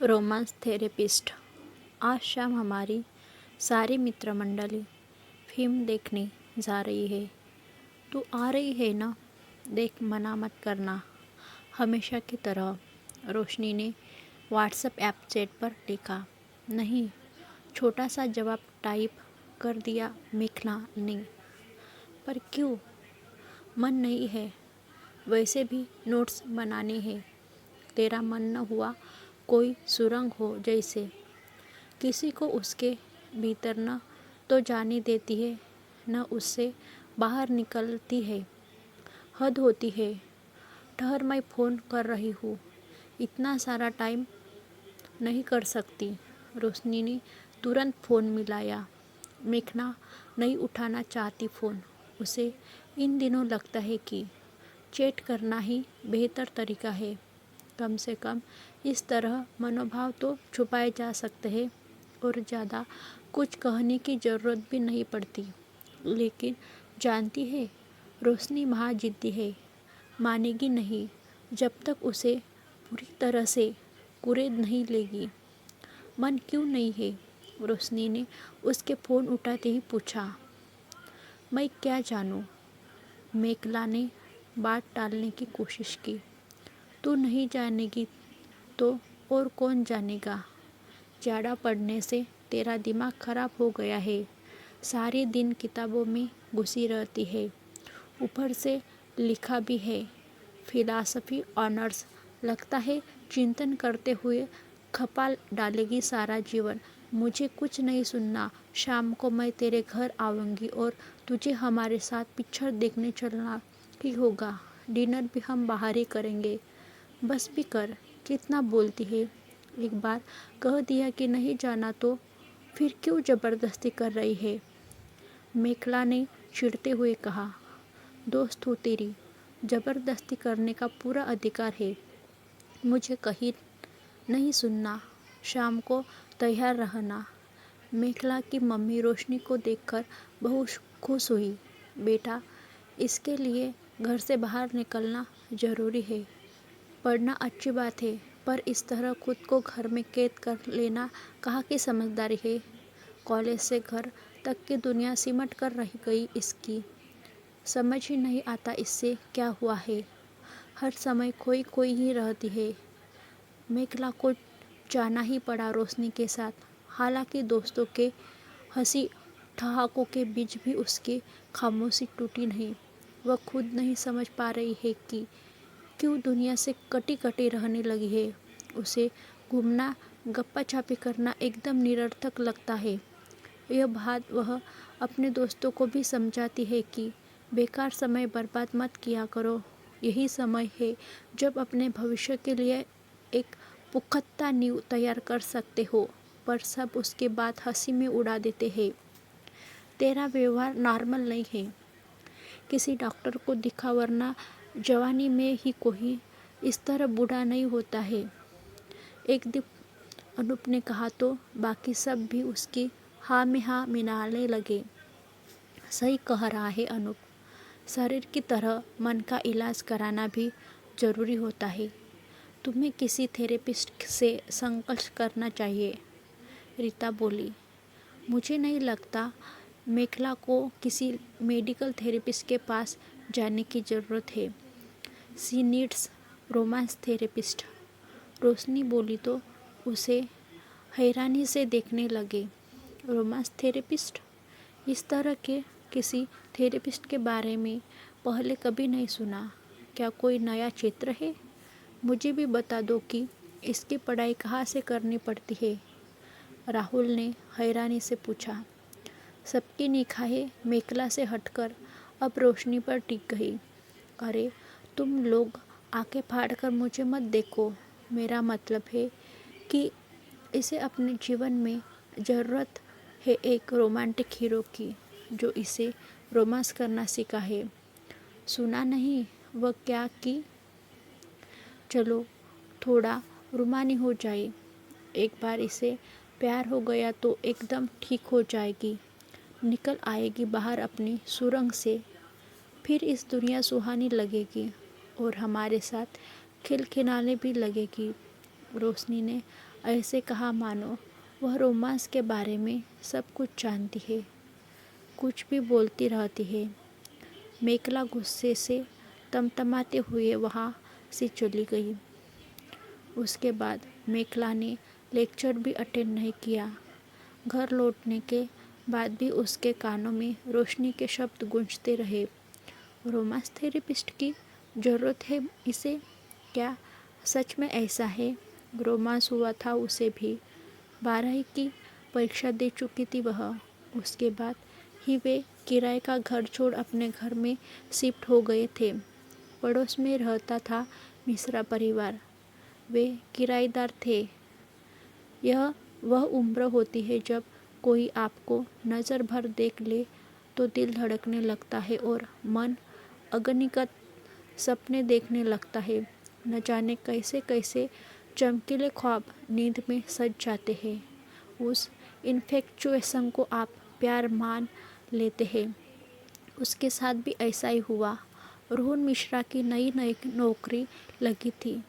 Romance therapist. आज शाम हमारी सारी मित्र मंडली फिल्म देखने जा रही है। तू आ रही है ना? देख, मना मत करना। हमेशा की तरह रोशनी ने व्हाट्सएप ऐप चैट पर लिखा। नहीं, छोटा सा जवाब टाइप कर दिया मेघना ने। पर क्यों? मन नहीं है। वैसे भी नोट्स बनाने हैं। तेरा मन न हुआ कोई सुरंग हो जैसे। किसी को उसके भीतर न तो जाने देती है, न उससे बाहर निकलती है। हद होती है। ठहर, मैं फ़ोन कर रही हूँ। इतना सारा टाइम नहीं कर सकती। रोशनी ने तुरंत फ़ोन मिलाया। मेघना नहीं उठाना चाहती फ़ोन। उसे इन दिनों लगता है कि चैट करना ही बेहतर तरीका है। कम से कम इस तरह मनोभाव तो छुपाए जा सकते हैं और ज़्यादा कुछ कहने की ज़रूरत भी नहीं पड़ती। लेकिन जानती है, रोशनी महाजिद्दी है। मानेगी नहीं जब तक उसे पूरी तरह से कुरेद नहीं लेगी। मन क्यों नहीं है? रोशनी ने उसके फ़ोन उठाते ही पूछा। मैं क्या जानूं? मेघला ने बात टालने की कोशिश की। तू नहीं जानेगी तो और कौन जानेगा? ज़्यादा पढ़ने से तेरा दिमाग खराब हो गया है। सारे दिन किताबों में घुसी रहती है। ऊपर से लिखा भी है, फिलॉसफी ऑनर्स। लगता है चिंतन करते हुए खपा डालेगी सारा जीवन। मुझे कुछ नहीं सुनना। शाम को मैं तेरे घर आऊँगी और तुझे हमारे साथ पिक्चर देखने चलना ही होगा। डिनर भी हम बाहर ही करेंगे। बस भी कर, कितना बोलती है। एक बार कह दिया कि नहीं जाना तो फिर क्यों ज़बरदस्ती कर रही है? मेखला ने चिढ़ते हुए कहा। दोस्त हूँ तेरी, ज़बरदस्ती करने का पूरा अधिकार है। मुझे कहीं नहीं सुनना। शाम को तैयार रहना। मेखला की मम्मी रोशनी को देखकर बहुत खुश हुई। बेटा, इसके लिए घर से बाहर निकलना ज़रूरी है। पढ़ना अच्छी बात है, पर इस तरह खुद को घर में कैद कर लेना कहाँ की समझदारी है? कॉलेज से घर तक की दुनिया सिमट कर रह गई इसकी। समझ ही नहीं आता इससे क्या हुआ है। हर समय कोई कोई ही रहती है। मेघला को जाना ही पड़ा रोशनी के साथ। हालांकि दोस्तों के हंसी ठहाकों के बीच भी उसकी खामोशी टूटी नहीं। वह खुद नहीं समझ पा रही है कि क्यों दुनिया से कटी कटी रहने लगी है। उसे घूमना, गप्पा छापी करना एकदम निरर्थक लगता है। यह बात वह अपने दोस्तों को भी समझाती है कि बेकार समय बर्बाद मत किया करो। यही समय है जब अपने भविष्य के लिए एक पुख्ता नींव तैयार कर सकते हो। पर सब उसके बाद हंसी में उड़ा देते हैं। तेरा व्यवहार नॉर्मल नहीं है। किसी डॉक्टर को दिखा, वरना जवानी में ही कोई इस तरह बूढ़ा नहीं होता है। एक दिन अनूप ने कहा तो बाकी सब भी उसकी हाँ में हाँ मिलाने लगे। सही कह रहा है अनूप। शरीर की तरह मन का इलाज कराना भी जरूरी होता है। तुम्हें किसी थेरेपिस्ट से संपर्क करना चाहिए, रीता बोली। मुझे नहीं लगता मेखला को किसी मेडिकल थेरेपिस्ट के पास जाने की ज़रूरत है। सी नीड्स रोमांस थेरेपिस्ट, रोशनी बोली तो उसे हैरानी से देखने लगे। Romance therapist? इस तरह के किसी थेरेपिस्ट के बारे में पहले कभी नहीं सुना। क्या कोई नया क्षेत्र है? मुझे भी बता दो कि इसकी पढ़ाई कहाँ से करनी पड़ती है, राहुल ने हैरानी से पूछा। सबकी निगाहें मेखला से हटकर अब रोशनी पर टिक गई। अरे, तुम लोग आंखें फाड़कर मुझे मत देखो। मेरा मतलब है कि इसे अपने जीवन में ज़रूरत है एक रोमांटिक हीरो की, जो इसे रोमांस करना सीखा है। सुना नहीं वह क्या की? चलो थोड़ा रूमानी हो जाए। एक बार इसे प्यार हो गया तो एकदम ठीक हो जाएगी। निकल आएगी बाहर अपनी सुरंग से। फिर इस दुनिया सुहानी लगेगी और हमारे साथ खिलखिलाने भी लगेगी। रोशनी ने ऐसे कहा मानो वह रोमांस के बारे में सब कुछ जानती है, कुछ भी बोलती रहती है। मेखला गुस्से से तमतमाते हुए वहाँ से चली गई। उसके बाद मेखला ने लेक्चर भी अटेंड नहीं किया। घर लौटने के बाद भी उसके कानों में रोशनी के शब्द गूंजते रहे। रोमांस थेरेपिस्ट की ज़रूरत है इसे? क्या सच में ऐसा है? रोमांस हुआ था उसे भी। 12वीं की परीक्षा दे चुकी थी वह। उसके बाद ही वे किराए का घर छोड़ अपने घर में शिफ्ट हो गए थे। पड़ोस में रहता था मिश्रा परिवार। वे किराएदार थे। यह वह उम्र होती है जब कोई आपको नज़र भर देख ले तो दिल धड़कने लगता है और मन अगनिकत सपने देखने लगता है। न जाने कैसे कैसे चमकीले ख्वाब नींद में सज जाते हैं। उस इन्फेक्चुएशन को आप प्यार मान लेते हैं। उसके साथ भी ऐसा ही हुआ। रोहन मिश्रा की नई नई नौकरी लगी थी।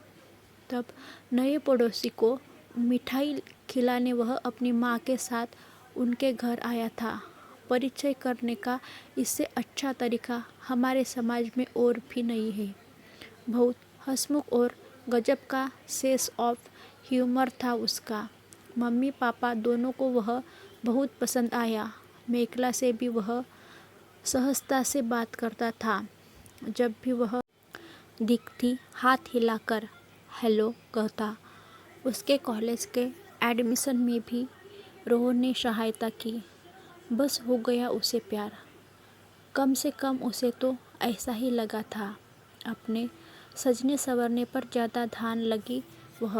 तब नए पड़ोसी को मिठाई खिलाने वह अपनी माँ के साथ उनके घर आया था। परिचय करने का इससे अच्छा तरीका हमारे समाज में और भी नहीं है। बहुत हंसमुख और गजब का सेंस ऑफ ह्यूमर था उसका। मम्मी पापा दोनों को वह बहुत पसंद आया। मेखला से भी वह सहजता से बात करता था। जब भी वह दिखती हाथ हिलाकर हेलो कहता। उसके कॉलेज के एडमिशन में भी रोहन ने सहायता की। बस हो गया उसे प्यार। कम से कम उसे तो ऐसा ही लगा था। अपने सजने संवरने पर ज़्यादा ध्यान लगी वह।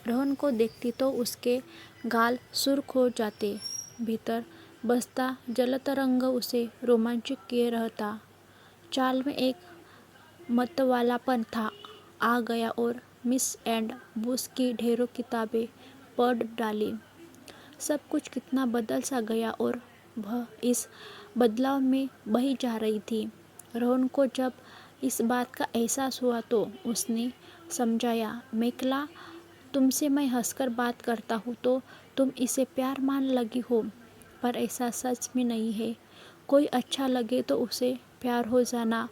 रोहन को देखती तो उसके गाल सुर्ख हो जाते। भीतर बसता जलतरंग उसे रोमांचित किए रहता। चाल में एक मतवालापन था। आ गया और मिस एंड बुश की ढेरों किताबें पढ़ डाली। सब कुछ कितना बदल सा गया और वह इस बदलाव में बही जा रही थी। रोहन को जब इस बात का एहसास हुआ तो उसने समझाया, मेखला, तुमसे मैं हंसकर बात करता हूँ तो तुम इसे प्यार मान लगी हो, पर ऐसा सच में नहीं है। कोई अच्छा लगे तो उसे प्यार हो जाना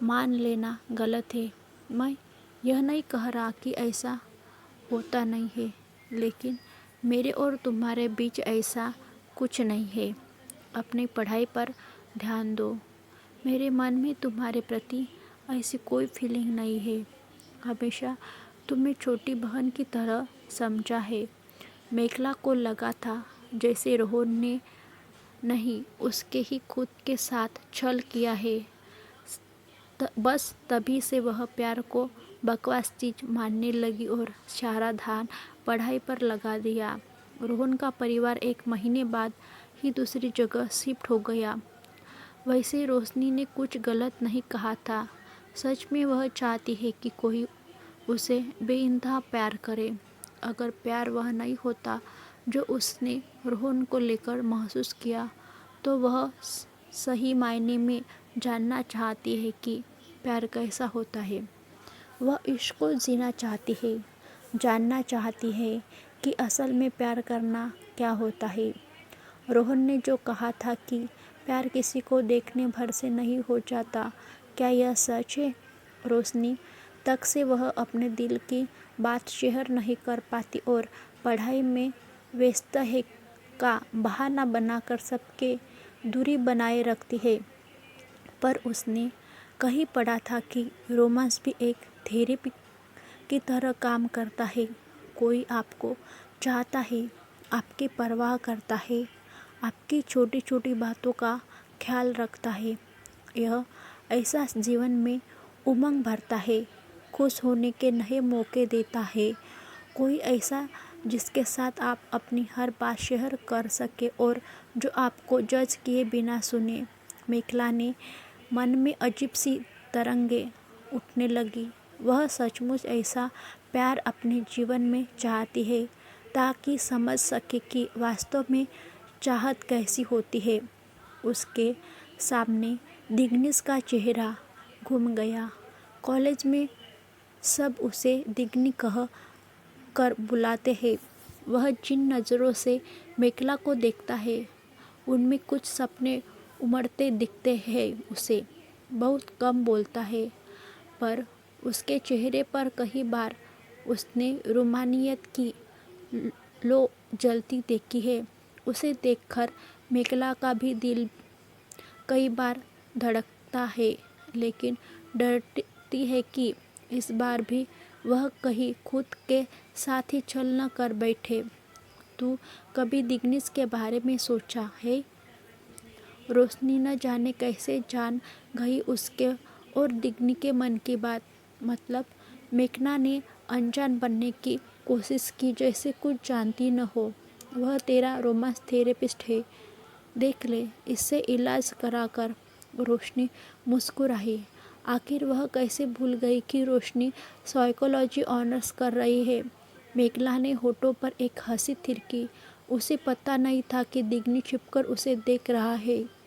मान लेना गलत है। मैं यह नहीं कह रहा कि ऐसा होता नहीं है, लेकिन मेरे और तुम्हारे बीच ऐसा कुछ नहीं है। अपनी पढ़ाई पर ध्यान दो। मेरे मन में तुम्हारे प्रति ऐसी कोई फीलिंग नहीं है। हमेशा तुम्हें छोटी बहन की तरह समझा है। मेखला को लगा था जैसे रोहन ने नहीं, उसके ही खुद के साथ छल किया है। बस तभी से वह प्यार को बकवास चीज मानने लगी और सारा ध्यान पढ़ाई पर लगा दिया। रोहन का परिवार 1 महीने बाद ही दूसरी जगह शिफ्ट हो गया। वैसे रोशनी ने कुछ गलत नहीं कहा था। सच में वह चाहती है कि कोई उसे बेइंतहा प्यार करे। अगर प्यार वह नहीं होता जो उसने रोहन को लेकर महसूस किया, तो वह सही मायने में जानना चाहती है कि प्यार कैसा होता है। वह इश्क को जीना चाहती है, जानना चाहती है कि असल में प्यार करना क्या होता है। रोहन ने जो कहा था कि प्यार किसी को देखने भर से नहीं हो जाता, क्या यह सच है? रोशनी तक से वह अपने दिल की बात शेयर नहीं कर पाती और पढ़ाई में व्यस्त है का बहाना बनाकर सबके दूरी बनाए रखती है। पर उसने कहीं पढ़ा था कि रोमांस भी एक थेरेपी की तरह काम करता है। कोई आपको चाहता है, आपकी परवाह करता है, आपकी छोटी छोटी बातों का ख्याल रखता है। यह एहसास जीवन में उमंग भरता है, खुश होने के नए मौके देता है। कोई ऐसा जिसके साथ आप अपनी हर बात शेयर कर सके और जो आपको जज किए बिना सुने। मेखला ने मन में अजीब सी तरंगें उठने लगी। वह सचमुच ऐसा प्यार अपने जीवन में चाहती है ताकि समझ सके कि वास्तव में चाहत कैसी होती है। उसके सामने दिग्निश का चेहरा घूम गया। कॉलेज में सब उसे दिग्नी कह कर बुलाते हैं। वह जिन नज़रों से मेखला को देखता है उनमें कुछ सपने उमड़ते दिखते हैं उसे। बहुत कम बोलता है, पर उसके चेहरे पर कई बार उसने रूमानियत की लो जलती देखी है। उसे देखकर मेखला का भी दिल कई बार धड़कता है, लेकिन डरती है कि इस बार भी वह कहीं खुद के साथ ही छल न कर बैठे। तू कभी दिग्निस के बारे में सोचा है? रोशनी न जाने कैसे जान गई उसके और दिग्नी के मन की बात। मतलब मेघना ने अनजान बनने की कोशिश की, जैसे कुछ जानती न हो। वह तेरा रोमांस थेरेपिस्ट है, देख ले, इससे इलाज कराकर। रोशनी मुस्कुराई। आखिर वह कैसे भूल गई कि रोशनी साइकोलॉजी ऑनर्स कर रही है। मेघला ने होठों पर एक हंसी थिरकी। उसे पता नहीं था कि दिग्नी छिपकर उसे देख रहा है।